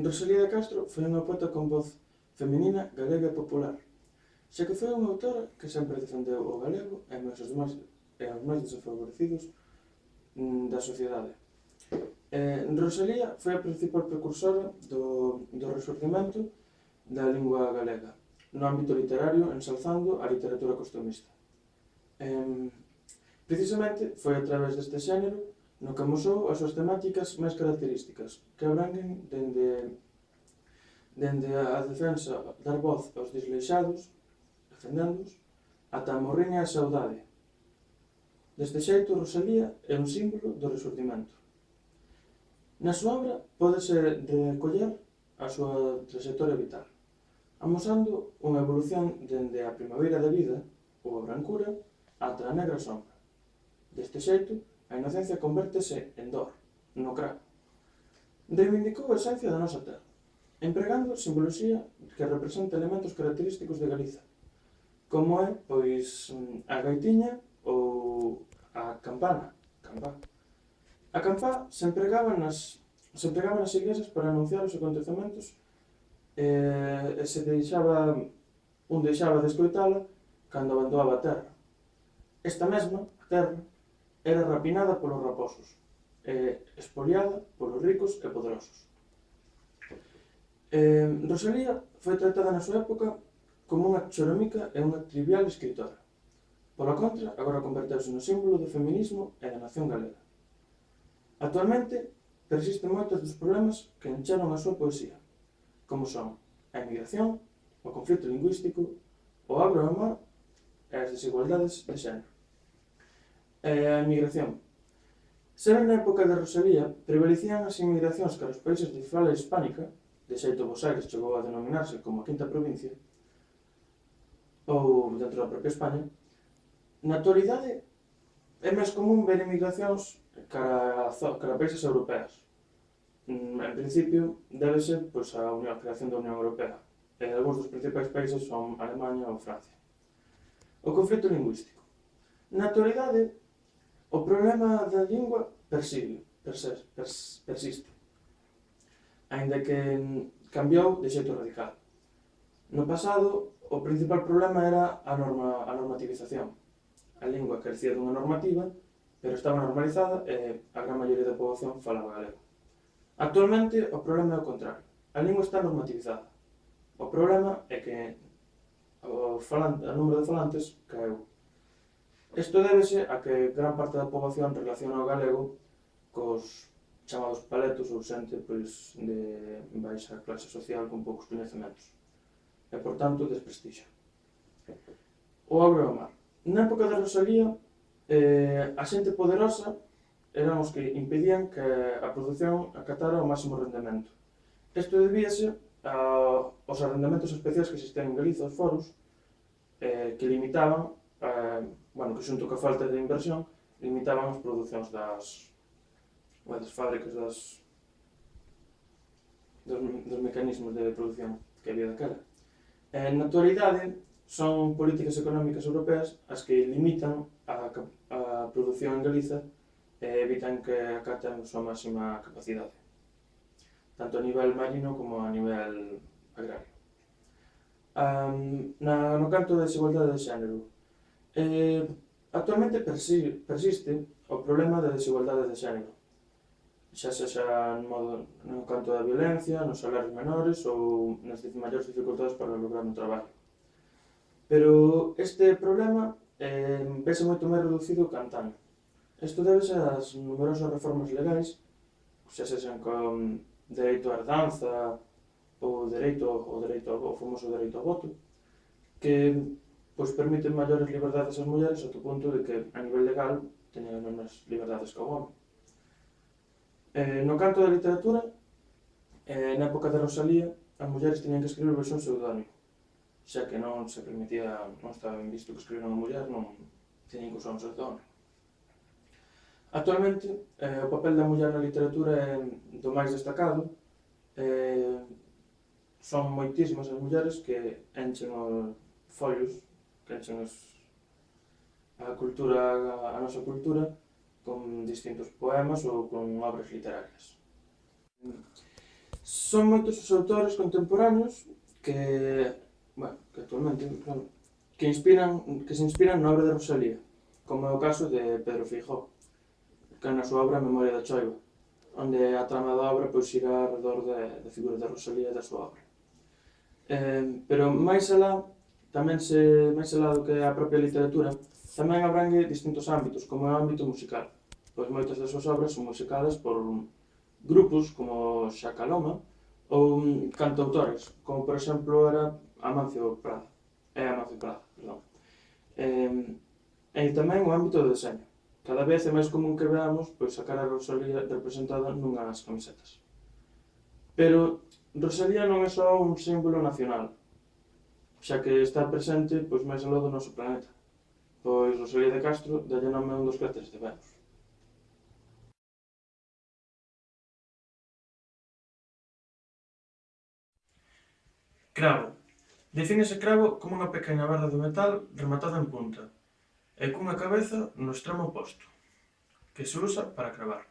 Rosalía de Castro foi unha poeta con voz feminina, galega e popular, xa que foi unha autora que sempre defendeu o galego e os máis desfavorecidos da sociedade. Rosalía foi a principal precursora do resurgimento da lingua galega, no ámbito literario, ensalzando a literatura costumista. Precisamente foi a través deste xénero no que amosou as súas temáticas máis características, que abranguen dende a defensa, dar voz aos desleixados, defendéndoos, ata a morriña e a saudade. Deste xeito, Rosalía é un símbolo do resurgimento. Na súa obra pódese recoller a súa trayectoria vital, amosando unha evolución dende a primavera da vida, ou a brancura, ata a negra sombra. Deste xeito, a inocencia convértese en dor, no cravo. Reivindicou a esencia da nosa terra, empregando simboloxía que representa elementos característicos de Galiza, como é, pois, a gaitiña ou a campana, campá. A campá se empregaba nas iglesias para anunciar os acontecementos e un deixaba de escoitala cando abandoaba a terra. Esta mesma, a terra, era rapinada polos raposos e espoliada polos ricos e poderosos. Rosalía foi tratada na súa época como unha choromica e unha trivial escritora. Pola contra, agora converteuse no símbolo do feminismo e da nación galega. Actualmente, persisten moitos dos problemas que encheron a súa poesía, como son a emigración, o conflito lingüístico, o agro e o mar e as desigualdades de xénero. A emigración. Sempre na época de Rosalía prevalecían as emigracións cara os países de fala hispánica, de xeito Bos Aires chegou a denominarse como a quinta provincia, ou dentro da propia España. Na actualidade é máis común ver emigracións cara a países europeos. En principio, débese á creación da Unión Europea, e algúns dos principais países son Alemanha ou Francia. O conflito lingüístico. Na actualidade, o problema da lingua persiste, aínda que cambiou de xeito radical. No pasado, o principal problema era a normativización. A lingua carecía dunha normativa, pero estaba normalizada e a gran maioría da poboación falaba galego. Actualmente, o problema é o contrario. A lingua está normativizada. O problema é que o número de falantes caeu. Isto débese a que gran parte da poboación relaciona o galego cos chamados paletos ou xente de baixa clase social con poucos coñecementos e, por tanto, desprestixia. O agro e o mar. Na época da Rosalía, a xente poderosa eran os que impedían que a produción acatara o máximo rendemento. Isto debíase aos arrendamentos especiais que existían en Galiza, os foros, que limitaban, que xunto coa falta de inversión, limitaban as producións das fábricas, dos mecanismos de produción que había daquela. Na actualidade, son políticas económicas europeas as que limitan a produción en Galiza e evitan que acaten a súa máxima capacidade, tanto a nivel marino como a nivel agrario. No canto da desigualdade de xénero, actualmente persiste o problema da desigualdade de xénero, xa sexa no canto da violencia, nos salarios menores ou nas maiores dificultades para lograr un traballo. Pero este problema vese moito máis reducido que antano. Isto débese ás numerosas reformas legais, xa sexan con dereito á herdanza ou o famoso dereito ao voto, que permiten maiores liberdades ás mulleres ao punto de que a nivel legal teñen as mesmas liberdades que o home. No canto da literatura, na época de Rosalía, as mulleres teñen que escribir baixo un pseudónimo, xa que non se permitía, non estaba ben visto que escribir unha muller, non teñen que usar un pseudónimo. Actualmente, o papel da muller na literatura é do máis destacado. Son moitísimas as mulleres que enchen os folios, que enchen a nosa cultura con distintos poemas ou con obras literarias. Son moitos os autores contemporáneos que, bueno, que actualmente, claro, que se inspiran na obra de Rosalía, como é o caso de Pedro Feijóo, que na súa obra Memoria da Choiva, onde a trama da obra pois irá alrededor da figura de Rosalía e da súa obra. Pero máis alá do que a propia literatura, tamén abrangue distintos ámbitos, como é o ámbito musical, pois moitas das súas obras son musicadas por grupos como Xacaloma ou cantautores, como por exemplo era Amancio Prada, perdón. E tamén o ámbito do deseño. Cada vez é máis común que veamos pois, a cara de Rosalía representada nunhas camisetas. Pero Rosalía non é só un símbolo nacional, xa que está presente pois, máis aló do noso planeta, pois Rosalía de Castro dalle nome a un dos cráteres de Venus. Cravo. Defínese cravo como unha pequena barra de metal rematada en punta e cunha cabeza no extremo oposto, que se usa para cravar.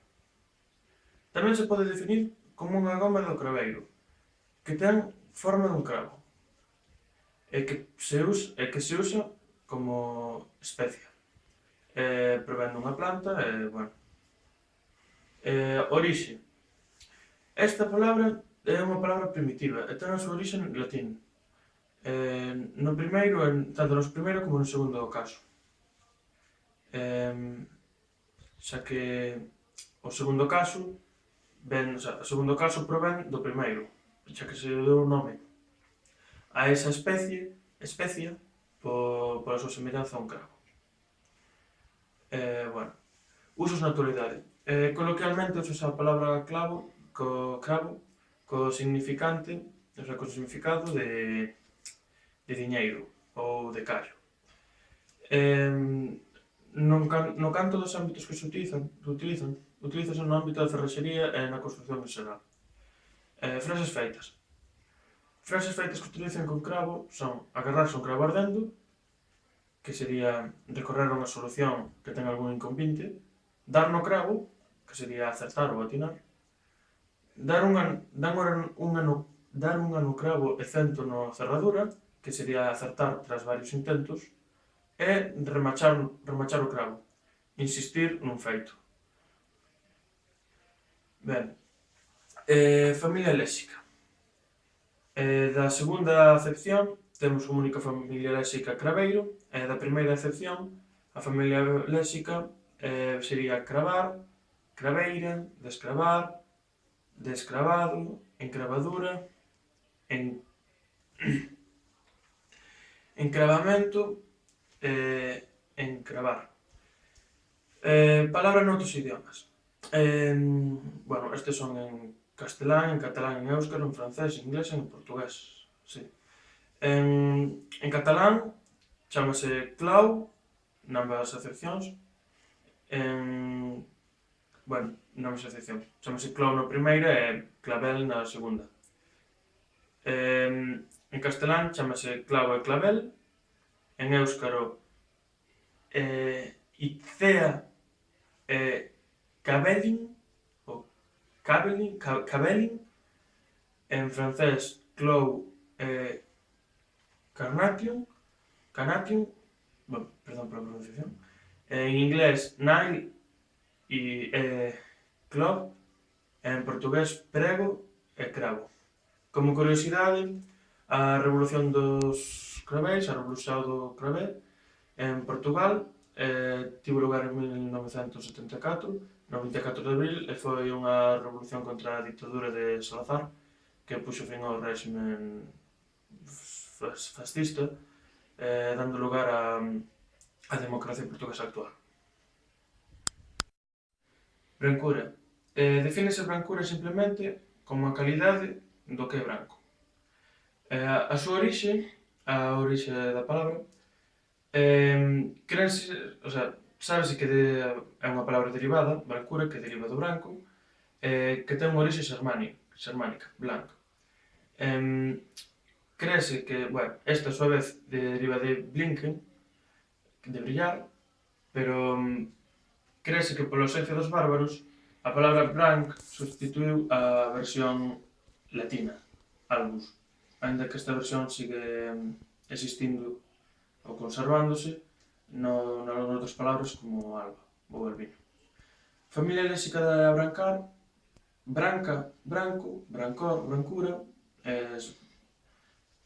Tamén se pode definir como unha goma do craveiro, que ten forma dun cravo, e que se usa como especia. Provén dunha planta e, bueno. Orixe. Esta palabra é unha palabra primitiva e ten a súa orixe en latín. No primeiro, tanto no primeiro como no segundo caso. Xa que o segundo caso o segundo caso provén do primeiro, xa que se deu o nome a esa especia pola súa semellanza a un cravo. Bueno, usos na actualidade. Coloquialmente usa a palabra cravo co significante, co significado de diñeiro ou de callo. No canto dos ámbitos que se utilízase no ámbito da ferraxería e na construcción en xeral. Frases feitas. Frases feitas que utilizan con cravo son agarrarse un cravo ardendo, que sería recorrer unha solución que ten algún inconvinte, dar no cravo, que sería acertar ou atinar, dar unha no cravo e cento no cerradura, que sería acertar tras varios intentos, e remachar o cravo, insistir nun feito. Ben, familia léxica. Da segunda acepción temos como única familia léxica craveiro, e da primeira acepción a familia léxica sería cravar, craveira, descravar, descravado, encravadura, encravamento e encravar. Palabras noutros idiomas. Bueno, estes son en castelán, en catalán, en éuscaro, en francés, en inglés e en portugués. Sí. En catalán chámase clau, nambas acepcións. Bueno, nambas acepcións. Chámase clau na primeira e clavel na segunda. En castelán chámase clau e clavel. En éuscaro icea e cabelin, ou cabelin. En francés clou e canation, bueno, perdón pola pronunciación. En inglés nail e clove. En portugués prego e cravo. Como curiosidade, a revolución dos craveis, a revolución do cravé, en Portugal, tivo lugar en 1974, no 24 de abril, e foi unha revolución contra a ditadura de Salazar, que puxo fin ao réxime fascista, dando lugar á democracia portuguesa actual. Brancura. Defínese brancura simplemente como a calidade do que é branco. A súa orixe, a orixe da palabra, sábese que é unha palabra derivada, brancura, que deriva do branco, que ten unha orixe xermánica, blanca. Crese que, bueno, esta a súa vez deriva de blinken, de brillar, pero crese que pola ausencia dos bárbaros a palabra blanc substituiu a versión latina, albus, aínda que esta versión sigue existindo ou conservándose noutras palabras como alba ou albino. Familia léxica de abrancar: branca, branco, brancor, brancura,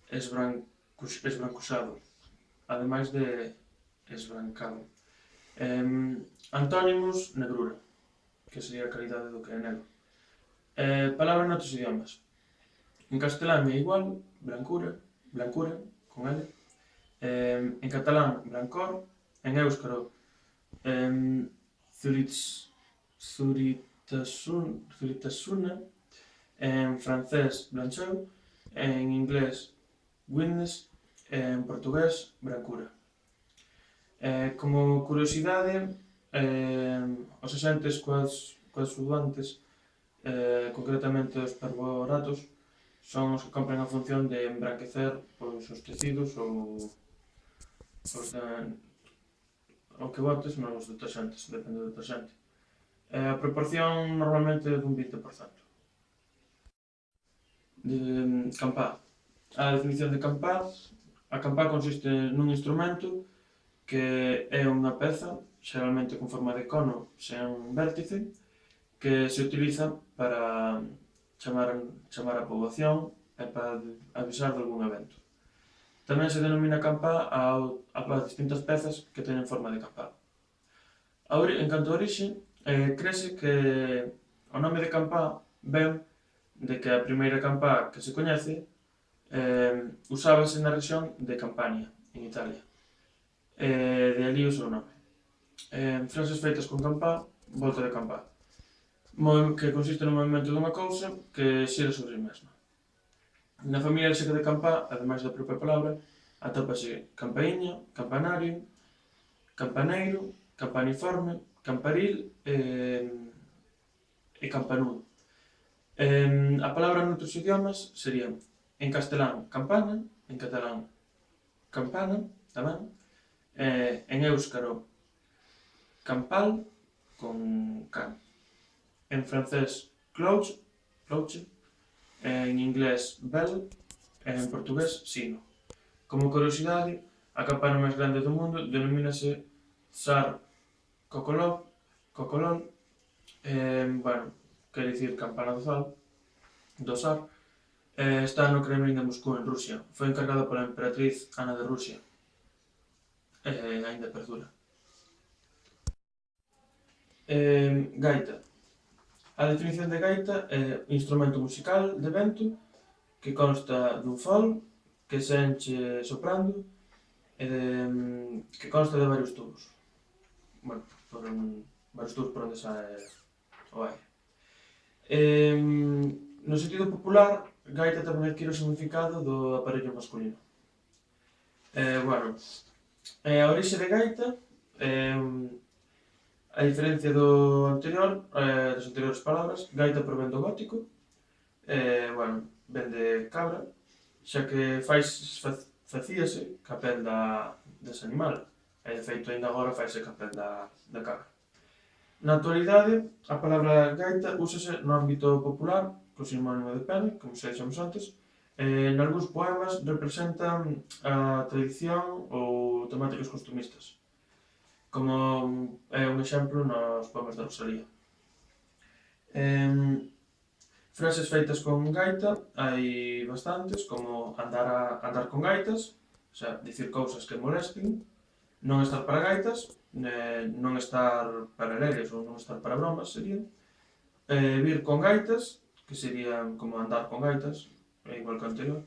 esbrancuxado, ademais de esbrancado. Antónimos: negrura, que sería a calidade do que é negro. Palabras noutros idiomas: en castelán é igual, blancura, blancura, con L. En catalán, brancor. En éuscaro, zuritasuna. En francés, blancheu. En inglés, whiteness. En portugués, brancura. Como curiosidade, os axentes coadxuvantes, concretamente os perboratos, son os que cumpren a función de embranquecer os tecidos ou o que botes nos deterxentes, depende do deterxente. A proporción normalmente é dun 20%. Campá. A definición de campá: a campá consiste nun instrumento que é unha peza, xeralmente con forma de cono sen vértice, que se utiliza para chamar a poboación e para avisar de algún evento. Tamén se denomina campá a distintas pezas que teñen forma de campá. En canto a orixe, crese que o nome de campá ven de que a primeira campá que se coñece usábase na rexión de Campania, en Italia. De alí o seu nome. Frases feitas con campá: volta de campá, que consiste no movimento dunha cousa que xira sobre si mesma. Na familia léxica de campá, ademais da propia palabra, atópase campaíña, campanario, campaneiro, campaniforme, camparil e campanudo. A palabra noutros idiomas serían: en castelán, campana; en catalán, campana, tamén; en éuscaro, campal, con K; en francés, cloche, en inglés, bell; en portugués, sino. Como curiosidade, a campana máis grande do mundo denomínase Tsar Kokolol, quere dicir campana do Tsar. Está no Kremlin de Moscú, en Rusia. Foi encargada pola emperatriz Ana de Rusia. Aínda perdura. Gaita. A definición de gaita é instrumento musical de vento que consta dun fol que se enche soprando e que consta de varios tubos. Varios tubos por onde sae o aire. No sentido popular, gaita tamén adquire o significado do aparello masculino. A orixe de gaita, a diferencia das anteriores palabras, gaita provén do gótico, ven de cabra, xa que facíase ca pel dese animal, e de feito ainda agora faise ca pel da cabra. Na actualidade, a palabra gaita úsase no ámbito popular co sinónimo de pene, como xa dixemos antes. Nalgúns poemas representan a tradición ou temáticas costumistas, como é un exemplo nos poemas de Rosalía. Frases feitas con gaita hai bastantes, como andar con gaitas, o sea, dicir cousas que molesten; non estar para gaitas, non estar para lerias ou non estar para bromas, sería. Vir con gaitas, que serían como andar con gaitas, é igual que o anterior.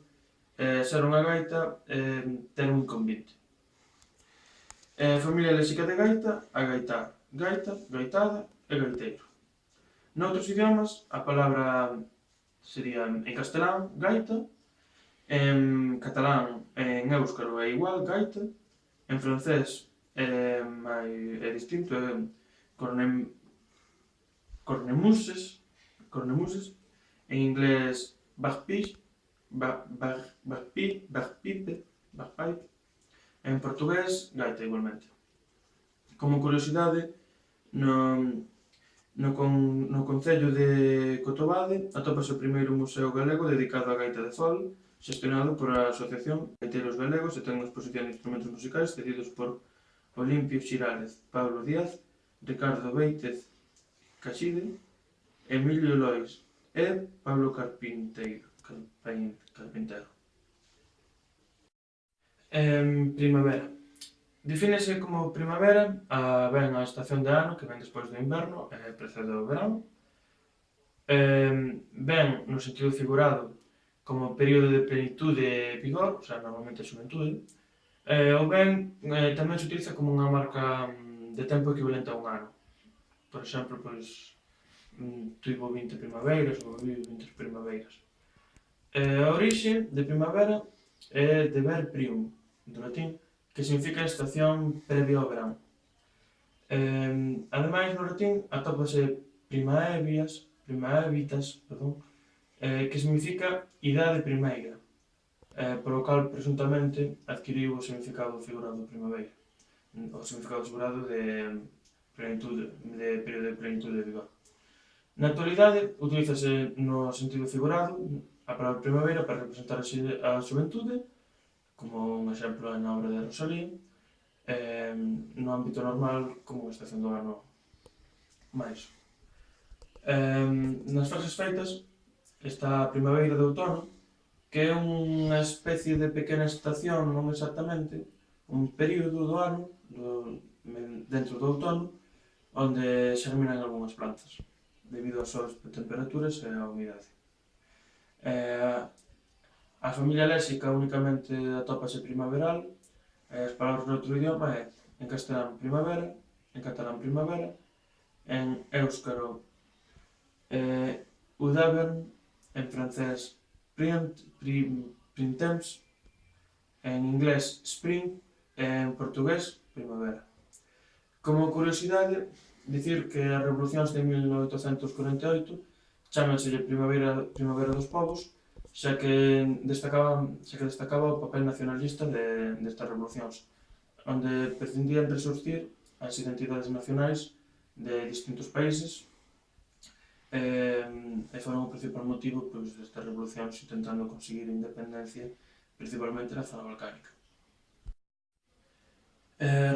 Ser unha gaita, ter un inconvinte. Familia léxica de gaita: agaitar, gaita, gaitada e gaiteiro. Noutros idiomas, a palabra sería en castelán, gaita; en catalán, en éuscaro é igual, gaita; en francés é distinto, é cornemuses; en inglés, bagpipe; en portugués, gaita igualmente. Como curiosidade, No concello de Cotobade atópase o primeiro museo galego dedicado á gaita de fol, xestionado por a Asociación Gaiteiros Galegos e ten unha exposición de instrumentos musicais cedidos por Olimpio Xirález, Pablo Díaz, Ricardo Béitez Caxide, Emilio Lois e Pablo Carpintero. Primavera. Defínese como primavera ben a estación de ano que ven despois do inverno e precede o verán. Ben no sentido figurado como período de plenitude e vigor, o sea, normalmente a xuventude, ou ben tamén se utiliza como unha marca de tempo equivalente a un ano. Por exemplo, pois, tivo 20 primaveiras ou vive 20 primaveiras. A orixe de primavera é de ver primum, do latín, que significa estación previa ao verán. Ademais, no latín atópase primaevitas, que significa idade primeira, polo cal presuntamente adquiriu o significado figurado primaveira, o significado figurado de plenitude, de período de plenitude de vigor. Na actualidade, utilízase no sentido figurado a palabra primavera para representar a xuventude, como un exemplo na obra de Rosalía, no ámbito normal como unha estación do ano máis. Nas fases feitas está a primavera de outono, que é unha especie de pequena estación, non exactamente, un período do ano, dentro do outono, onde xerminan algunhas plantas, debido ás súas temperaturas e á humidade. A familia léxica únicamente atópase primaveral, as palabras no outro idioma é en castelán primavera, en catalán primavera, en éuscaro udevern, en francés printemps, en inglés spring e en portugués primavera. Como curiosidade, dicir que as revolucións de 1848 chámanselle primavera dos povos, xa que destacaba o papel nacionalista destas revolucións, onde pretendían resurcir as identidades nacionais de distintos países e foron o principal motivo destas revolucións intentando conseguir a independencia principalmente na zona balcánica.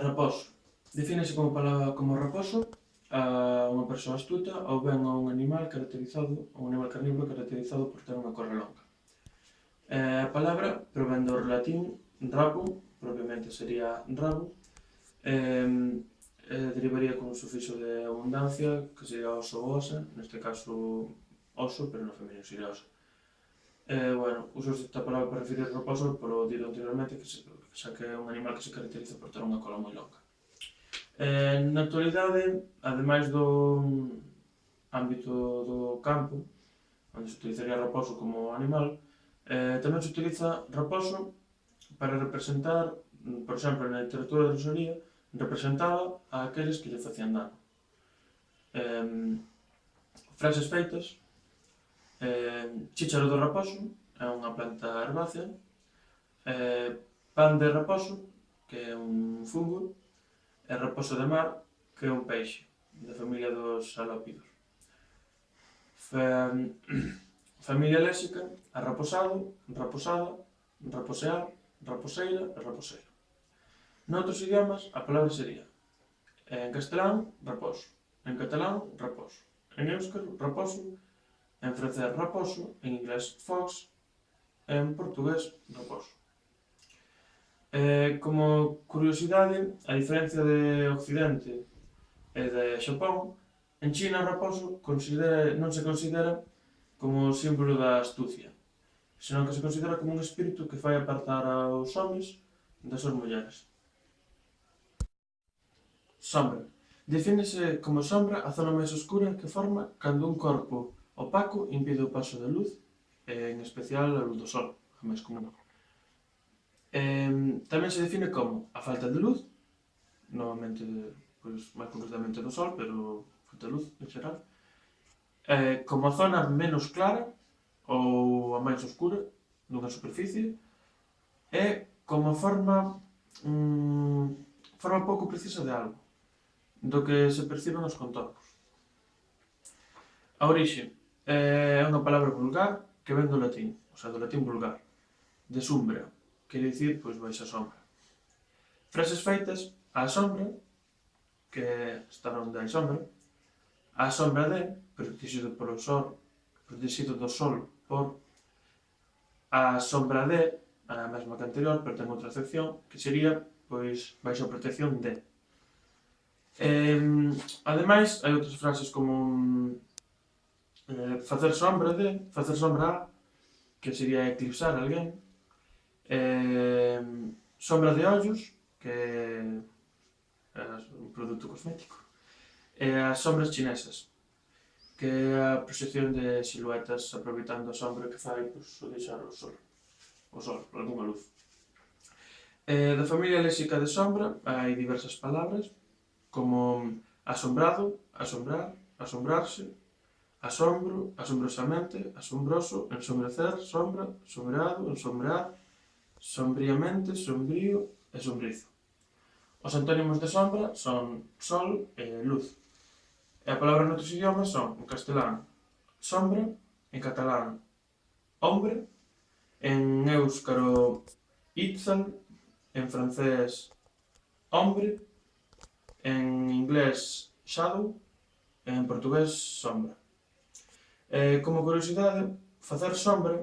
Raposo. Defínese como raposo a unha persoa astuta ou ben a un animal carnívoro caracterizado por ter unha corra longa. A palabra provén do latín rabum, propiamente sería rabo, derivaría con un sufixo de abundancia, que sería oso ou osa, neste caso oso, pero no femenino sería osa. Uso esta palabra para referir raposo polo dito anteriormente, xa que é un animal que se caracteriza por ter unha cola moi longa. Na actualidade, ademais do ámbito do campo, onde se utilizaría raposo como animal, tamén se utiliza raposo para representar, por exemplo, na literatura de Rosalía, representaba a aqueles que lle facían dano. Frases feitas: chícharo do raposo é unha planta herbácea, pan de raposo, que é un fungo, e raposo de mar, que é un peixe, da familia dos halópidos. Familia léxica: arraposado, raposada, raposear, raposeira e raposeiro. Noutros idiomas, a palabra sería en castelán, raposo, en catalán, raposo, en éuscaro, raposo, en francés, raposo, en inglés, fox, e en portugués, raposo. Como curiosidade, a diferencia de Occidente e de Xapón, en China o raposo non se considera como símbolo da astucia, senón que se considera como un espírito que fai apartar aos homes das súas mulleres. Sombra. Defínese como sombra a zona máis oscura que forma cando un corpo opaco impide o paso da luz, en especial a luz do sol, a máis común. Tamén se define como a falta de luz, novamente, máis concretamente do sol, pero falta de luz en xeral, como a zona menos clara ou a máis oscura dunha superficie, e como a forma pouco precisa de algo, do que se perciben os contornos. A orixe é unha palabra vulgar que ven do latín, o sea, do latín vulgar, de sumbra, quere dicir, pois, baixa sombra. Frases feitas á sombra, que estar onde hai sombra, á sombra de, protegido polo sol, protegido do sol por, á sombra de, a mesma que anterior, pero ten outra acepción, que sería, pois, baixo a protección de. Ademais, hai outras frases como facer sombra de, facer sombra a, que sería eclipsar alguén, sombra de ollos, que é un produto cosmético, e as sombras chinesas, que é a proxección de siluetas aproveitando a sombra que fai, pois, o deixar o sol, algunha luz. Da familia léxica de sombra hai diversas palabras, como asombrado, asombrar, asombrarse, asombro, asombrosamente, asombroso, ensombrecer, sombra, sombreado, ensombrear, sombriamente, sombrío e sombrizo. Os antónimos de sombra son sol e luz. E a palabra noutros idiomas son, en castelán, sombra, en catalán, hombre, en éuscaro, itzal, en francés, hombre, en inglés, shadow, e en portugués, sombra. Como curiosidade, facer sombra,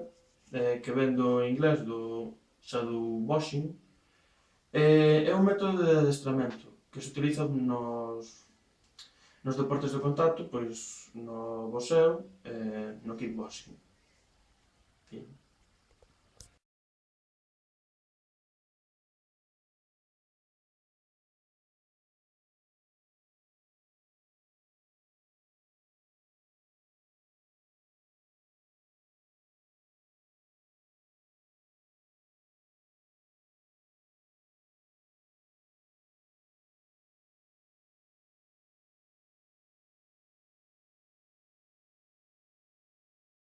que ven do inglés do shadowboxing, é un método de adestramento que se utiliza nos deportes de contacto, pois no boxeo e no kickboxing. Fin.